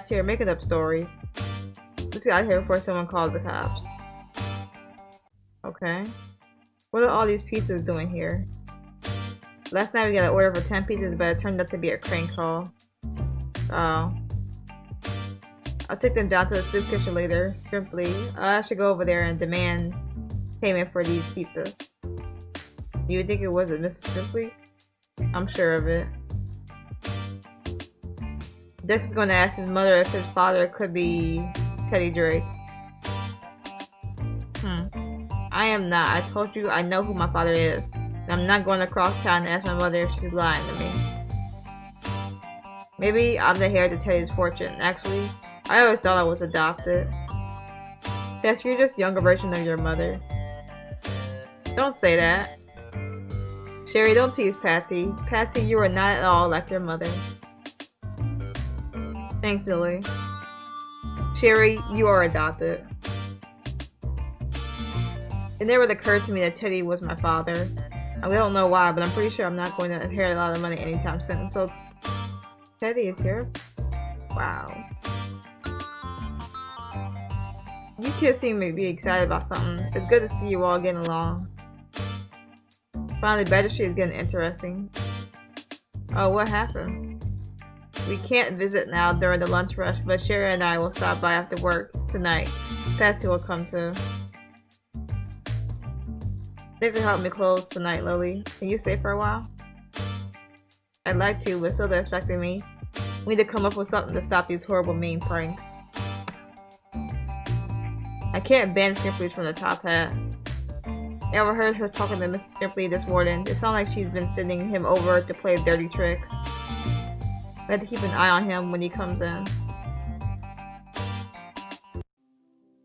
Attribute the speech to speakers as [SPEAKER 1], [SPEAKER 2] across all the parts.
[SPEAKER 1] Pat's here making up stories. Just got here before someone called the cops. Okay. What are all these pizzas doing here? Last night we got an order for 10 pizzas, but it turned out to be a crank call. Oh. I'll take them down to the soup kitchen later. Simply, I should go over there and demand payment for these pizzas. Do you think it was Mrs. Scrimply? I'm sure of it. Dex is going to ask his mother if his father could be Teddy Drake. I am not. I told you I know who my father is. And I'm not going across town to ask my mother if she's lying to me. Maybe I'm the heir to Teddy's fortune. Actually, I always thought I was adopted. Yes, you're just a younger version of your mother. Don't say that. Sherry, don't tease Patsy. Patsy, you are not at all like your mother. Thanks, Lili. Sherry, you are adopted. It never occurred to me that Teddy was my father. I don't know why, but I'm pretty sure I'm not going to inherit a lot of money anytime soon. So, Teddy is here? Wow. You kids seem to be excited about something. It's good to see you all getting along. Finally, Badger Street is getting interesting. Oh, what happened? We can't visit now during the lunch rush, but Sherry and I will stop by after work tonight. Patsy will come too. Thanks for helping me close tonight, Lili. Can you stay for a while? I'd like to, but still they're expecting me. We need to come up with something to stop these horrible mean pranks. I can't ban Scrimply from the top hat. I overheard her talking to Mrs. Scrimply this morning. It sounds like she's been sending him over to play dirty tricks. We have to keep an eye on him when he comes in.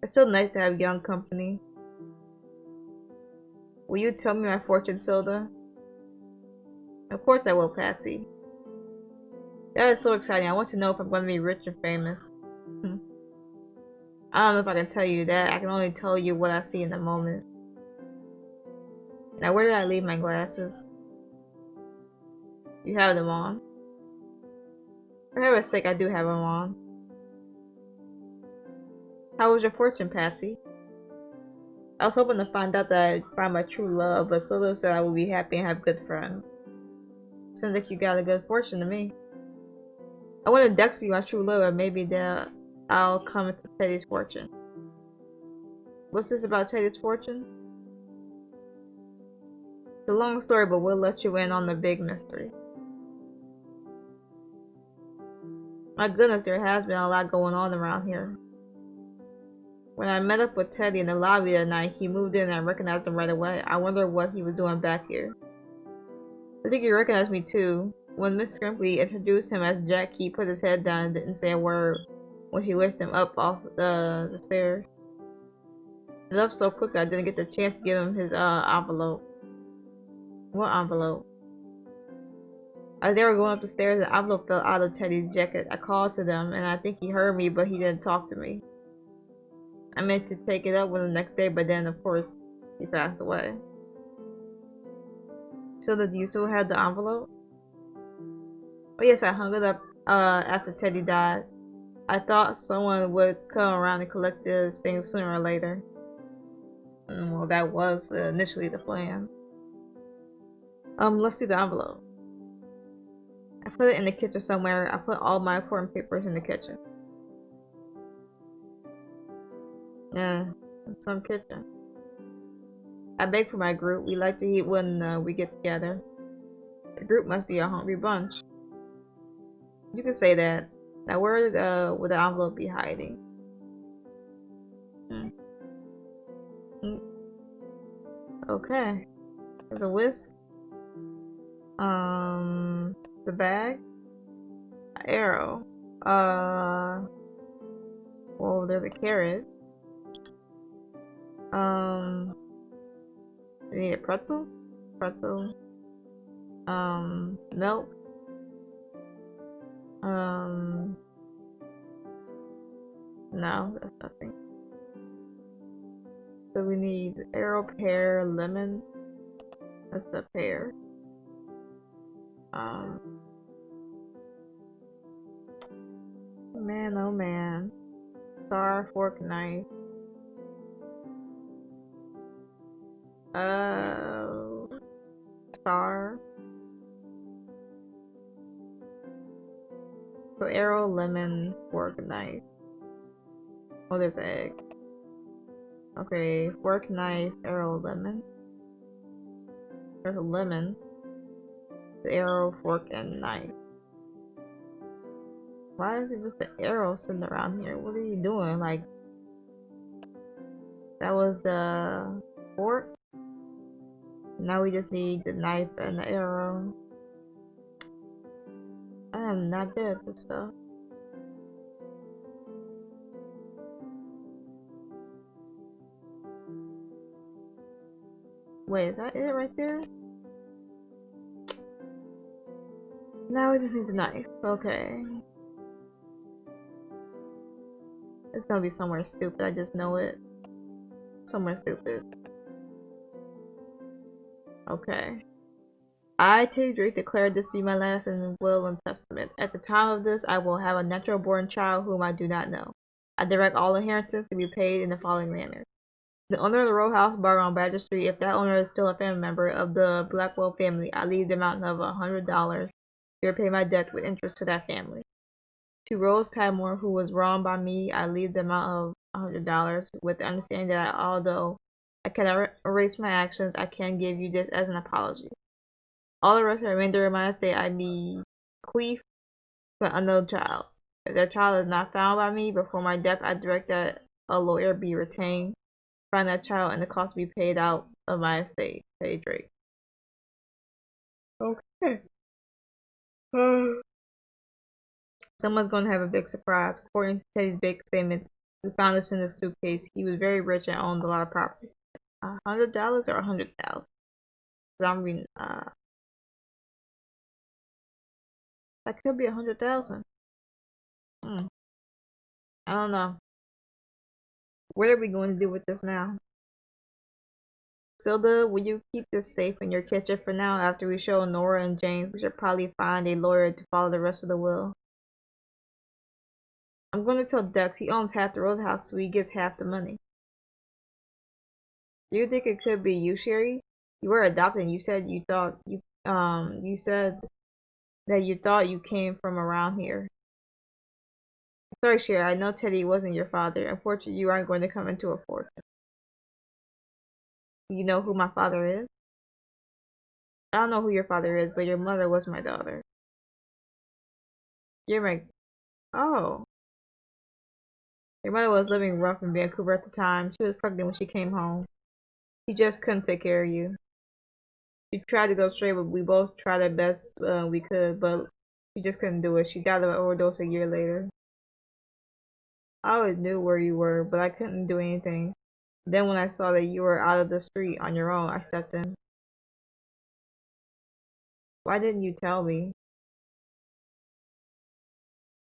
[SPEAKER 1] It's so nice to have young company. Will you tell me my fortune, Silda? Of course I will, Patsy. That is so exciting. I want to know if I'm going to be rich and famous. I don't know if I can tell you that. I can only tell you what I see in the moment. Now, where did I leave my glasses? You have them on. For heaven's sake, I do have them on. How was your fortune, Patsy? I was hoping to find out that I'd find my true love, but Silda said I would be happy and have good friends. Seems like you got a good fortune to me. I want to Dex you my true love, and maybe that I'll come into Teddy's fortune. What's this about Teddy's fortune? It's a long story, but we'll let you in on the big mystery. My goodness, there has been a lot going on around here. When I met up with Teddy in the lobby that night, he moved in and I recognized him right away. I wonder what he was doing back here. I think he recognized me too. When Miss Scrimply introduced him as Jack, he put his head down and didn't say a word when she whisked him up off the stairs. He left so quickly I didn't get the chance to give him his envelope. What envelope? As they were going up the stairs, the envelope fell out of Teddy's jacket. I called to them and I think he heard me, but he didn't talk to me. I meant to take it up with him the next day, but then of course he passed away. So do you still have the envelope? Oh yes, I hung it up after Teddy died. I thought someone would come around and collect this thing sooner or later. Well, that was initially the plan. Let's see the envelope. I put it in the kitchen somewhere. I put all my important papers in the kitchen. Yeah, some kitchen. I bake for my group. We like to eat when we get together. The group must be a hungry bunch. You can say that. Now where would the envelope be hiding? Okay. There's a whisk. The bag. An arrow. Well, there's a carrot. We need a pretzel? Pretzel. Milk. No, that's nothing. So we need arrow, pear, lemon. That's the pear. Man, oh man. Star, fork, knife. Star. So arrow, lemon, fork, knife. Oh, there's egg. Okay, fork, knife, arrow, lemon. There's a lemon. The arrow, fork, and knife. Why is it just the arrow sitting around here? What are you doing? Like, that was the fork. Now we just need the knife and the arrow. I am not good at this stuff. Wait, is that it right there? Now we just need the knife. Okay. It's gonna be somewhere stupid, I just know it. Somewhere stupid. Okay. I, Teddy Drake, declare this to be my last and will and testament. At the time of this, I will have a natural born child whom I do not know. I direct all inheritance to be paid in the following manner. The owner of the row house bar on Badger Street, if that owner is still a family member of the Blackwell family, I leave the amount of $100 to repay my debt with interest to that family. To Rose Padmore, who was wronged by me, I leave the amount of $100 with the understanding that although I cannot erase my actions, I can give you this as an apology. All the rest of the remainder of my estate I bequeath to an unknown child. If that child is not found by me before my death, I direct that a lawyer be retained, find that child, and the cost be paid out of my estate. Teddy Drake. Okay. Someone's gonna have a big surprise. According to Teddy's big statements, we found this in his suitcase. He was very rich and owned a lot of property. $100 or 100,000? I'm reading. That could be 100,000. I don't know. What are we going to do with this now? Silda, will you keep this safe in your kitchen for now? After we show Nora and James, we should probably find a lawyer to follow the rest of the will. I'm going to tell Dex he owns half the roadhouse, so he gets half the money. Do you think it could be you, Sherry? You were adopted and you said you thought you said that you thought you came from around here. Sorry, Sherry, I know Teddy wasn't your father. Unfortunately, you aren't going to come into a fortune. You know who my father is? I don't know who your father is, but your mother was my daughter. You're my... Oh. Your mother was living rough in Vancouver at the time. She was pregnant when she came home. She just couldn't take care of you. She tried to go straight, but we both tried our best we could, but she just couldn't do it. She died of an overdose a year later. I always knew where you were, but I couldn't do anything. Then when I saw that you were out of the street on your own, I stepped in. Why didn't you tell me?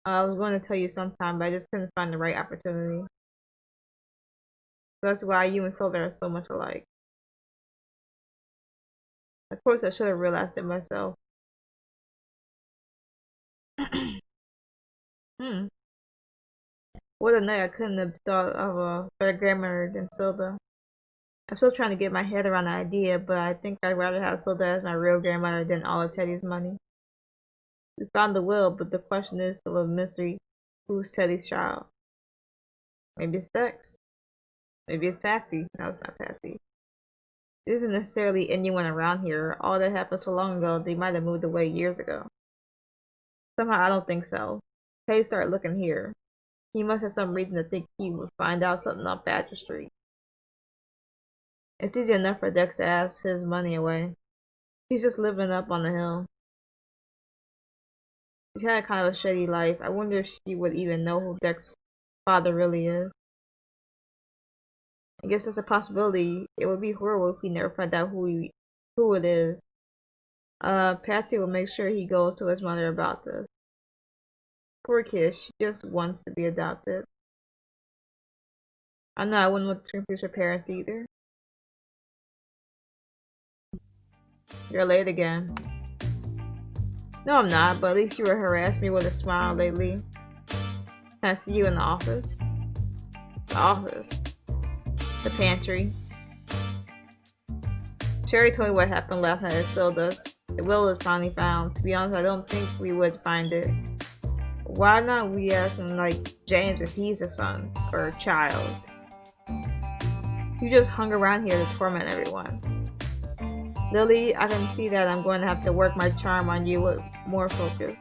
[SPEAKER 1] I was going to tell you sometime, but I just couldn't find the right opportunity. That's why you and Solder are so much alike. Of course, I should have realized it myself. What a night, I couldn't have thought of a better grandmother than Silda. I'm still trying to get my head around the idea, but I think I'd rather have Silda as my real grandmother than all of Teddy's money. We found the will, but the question is still a mystery. Who's Teddy's child? Maybe it's Dex. Maybe it's Patsy. No, it's not Patsy. It isn't necessarily anyone around here. All that happened so long ago, they might have moved away years ago. Somehow I don't think so. Teddy started looking here. He must have some reason to think he would find out something on Badger Street. It's easy enough for Dex to ask his money away. He's just living up on the hill. She's had kind of a shady life. I wonder if she would even know who Dex's father really is. I guess that's a possibility. It would be horrible if we never find out who it is. Patsy will make sure he goes to his mother about this. Poor kid, she just wants to be adopted. I know I wouldn't want to scream for her parents either. You're late again. No, I'm not, but at least you were harassing me with a smile lately. Can I see you in the office? The office. The pantry. Sherry told me what happened last night at Silda's. The will is finally found. To be honest, I don't think we would find it. Why not we ask him like James if he's a son or a child? You just hung around here to torment everyone. Lili, I can see that I'm going to have to work my charm on you with more focus.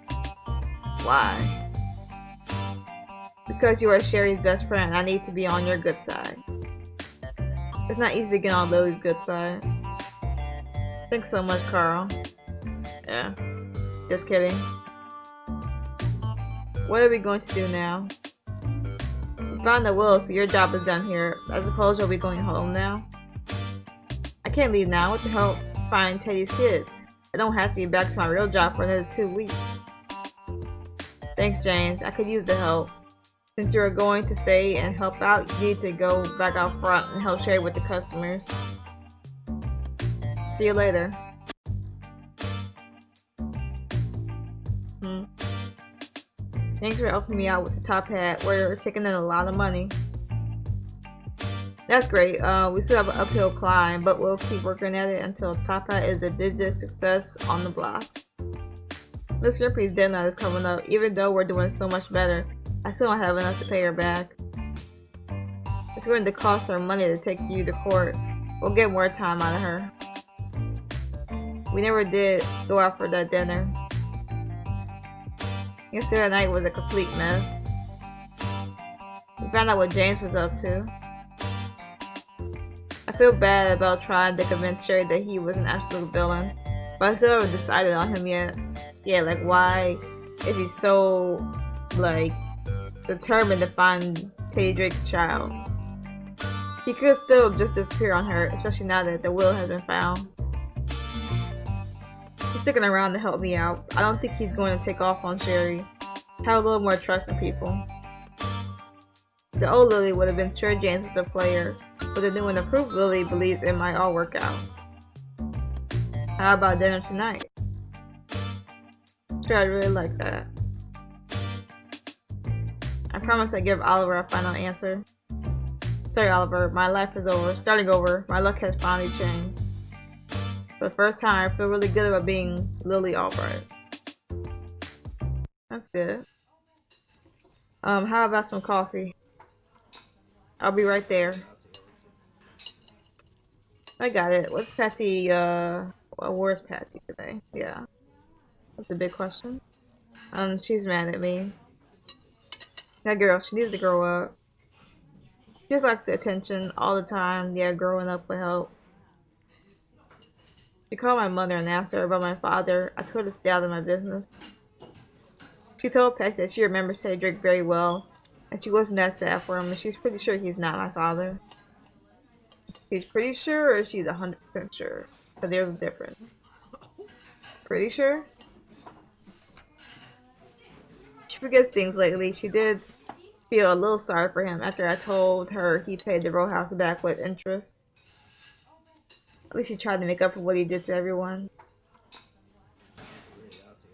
[SPEAKER 1] Why? Because you are Sherry's best friend, I need to be on your good side. It's not easy to get on Lily's good side. Thanks so much, Carl. Yeah. Just kidding. What are we going to do now? We found the will, so your job is done here. I suppose you'll be going home now? I can't leave now. What the hell? Find Teddy's kid. I don't have to be back to my real job for another 2 weeks. Thanks, James. I could use the help. Since you are going to stay and help out, you need to go back out front and help Sherry with the customers. See you later. Thanks for helping me out with the top hat. We're taking in a lot of money. That's great. We still have an uphill climb, but we'll keep working at it until Top Hat is the busiest success on the block. Miss Ripley's deadline is coming up. Even though we're doing so much better, I still don't have enough to pay her back. It's going to cost her money to take you to court. We'll get more time out of her. We never did go out for that dinner. Yesterday night was a complete mess. We found out what James was up to. I feel bad about trying to convince Sherry that he was an absolute villain, but I still haven't decided on him yet. Yeah, like why is he so, like, determined to find Teddy Drake's child? He could still just disappear on her, especially now that the will has been found. He's sticking around to help me out. I don't think he's going to take off on Sherry. Have a little more trust in people. The old Lili would have been sure James was a player, but the new and approved Lili believes it might all work out. How about dinner tonight? Sure, I'd really like that. I promise I'd give Oliver a final answer. Sorry, Oliver, my life is over. Starting over. My luck has finally changed. For the first time, I feel really good about being Lilli Albright. That's good. How about some coffee? I'll be right there. I got it. What's Patsy, well, where's Patsy today? Yeah. That's a big question. She's mad at me. That girl, she needs to grow up. She just likes the attention all the time. Yeah, growing up will help. She called my mother and asked her about my father. I told her to stay out of my business. She told Patsy that she remembers Teddy Drake very well, and she wasn't that sad for him, and she's pretty sure he's not my father. She's pretty sure, or she's 100% sure? But there's a difference. Pretty sure? She forgets things lately. She did feel a little sorry for him after I told her he paid the row house back with interest. At least he tried to make up for what he did to everyone.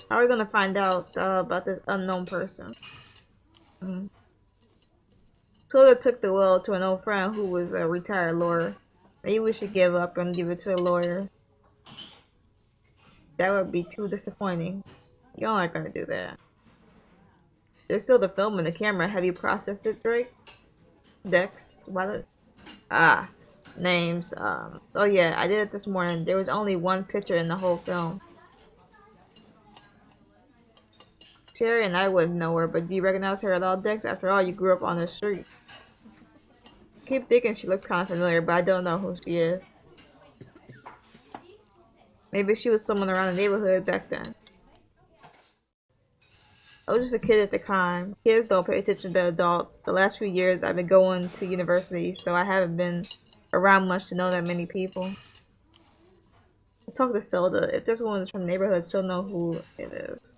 [SPEAKER 1] How are we gonna find out about this unknown person? Tilda took the will to an old friend who was a retired lawyer. Maybe we should give up and give it to a lawyer. That would be too disappointing. Y'all aren't gonna do that. There's still the film and the camera. Have you processed it, Drake? Dex? What? Names. Oh yeah, I did it this morning. There was only one picture in the whole film. Sherry and I wouldn't know her, but do you recognize her at all, Dex? After all, you grew up on the street. I keep thinking she looked kind of familiar, but I don't know who she is. Maybe she was someone around the neighborhood back then. I was just a kid at the time. Kids don't pay attention to adults. The last few years I've been going to university, so I haven't been around much to know that many people. Let's talk to Silda. If this woman is from the neighborhood, she'll know who it is.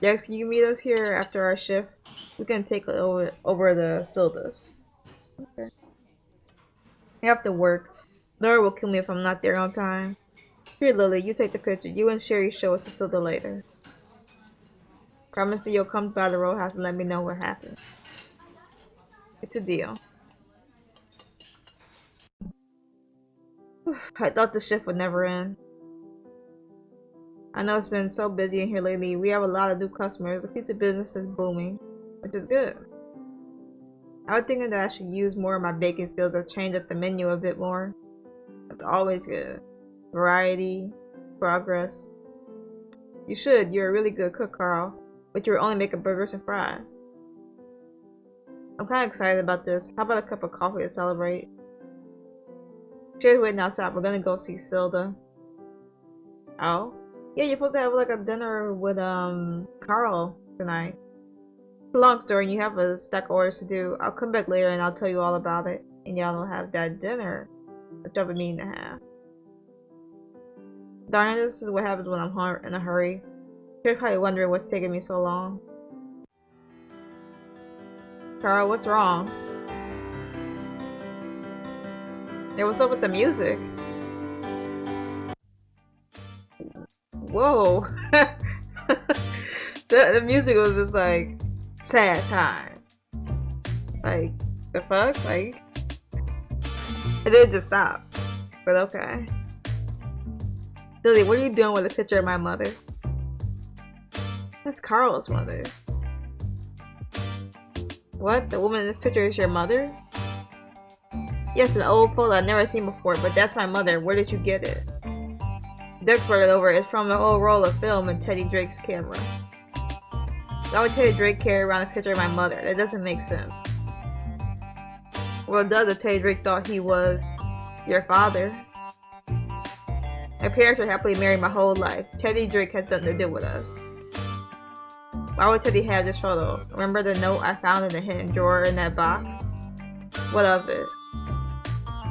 [SPEAKER 1] Dex, can you meet us here after our shift? We can take over the Sildas. Okay. I have to work. Laura will kill me if I'm not there on time. Here, Lili, you take the picture. You and Sherry show it to Silda later. Promise me you'll come by the roadhouse and let me know what happened. It's a deal. I thought the shift would never end. I know it's been so busy in here lately. We have a lot of new customers. The pizza business is booming, which is good. I was thinking that I should use more of my baking skills or change up the menu a bit more. That's always good. Variety, progress. You should. You're a really good cook, Carl. But you're only making burgers and fries. I'm kind of excited about this. How about a cup of coffee to celebrate? Cheers waiting outside. We're gonna go see Silda. Oh? Yeah, you're supposed to have like a dinner with Carl tonight. It's a long story and you have a stack of orders to do. I'll come back later and I'll tell you all about it. And y'all will have that dinner. Which I've been meaning to have. Darn it, this is what happens when I'm in a hurry. You're probably wondering what's taking me so long. Carl, what's wrong? Hey, what's up with the music? Whoa. the music was just like sad time. Like, the fuck? Like, it didn't just stop. But okay. Lili, what are you doing with a picture of my mother? That's Carl's mother. What? The woman in this picture is your mother? Yes, an old photo I've never seen before, but that's my mother. Where did you get it? Doug spread it over. It's from the old roll of film in Teddy Drake's camera. Why would Teddy Drake carry around a picture of my mother? That doesn't make sense. Well, it does if Teddy Drake thought he was your father. My parents were happily married my whole life. Teddy Drake has nothing to do with us. Why would Teddy have this photo? Remember the note I found in the hidden drawer in that box? What of it?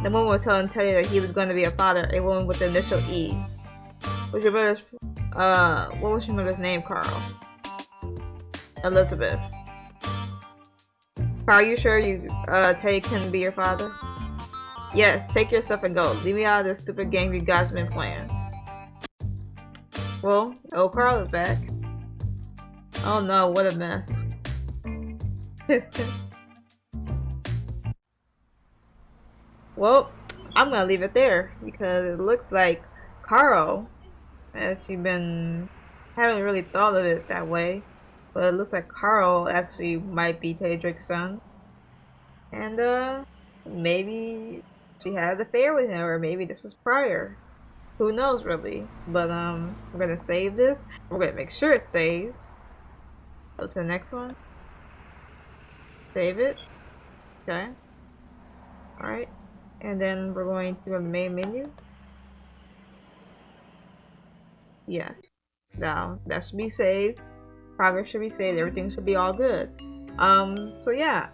[SPEAKER 1] The woman was telling Teddy that he was going to be a father, a woman with the initial E. Was your brother's, what was your mother's name, Carl? Elizabeth. Carl, are you sure Teddy couldn't be your father? Yes, take your stuff and go. Leave me out of this stupid game you guys have been playing. Well, old Carl is back. Oh no, what a mess. Well, I'm gonna leave it there because it looks like Carl actually haven't really thought of it that way, but it looks like Carl actually might be Teddy Drake's son. And maybe she had an affair with him, or maybe this is prior. Who knows really? But we're gonna save this. We're gonna make sure it saves. Go to the next one. Save it. Okay. Alright. And then we're going to the main menu. Yes. Now that should be saved. Progress should be saved. Everything should be all good. So yeah.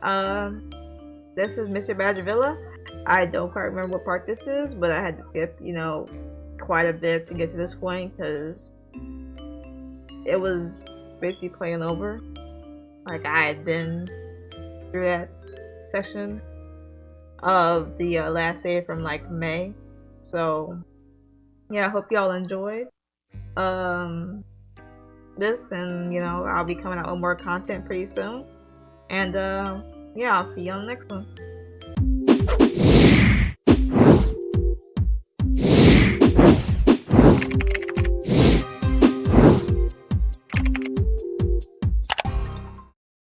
[SPEAKER 1] This is Mr. Badger Villa. I don't quite remember what part this is, but I had to skip, you know, quite a bit to get to this point because it was basically playing over. Like I had been through that section of the last save from like May. So yeah, I hope y'all enjoyed this, and you know, I'll be coming out with more content pretty soon. And yeah, I'll see you on the next one.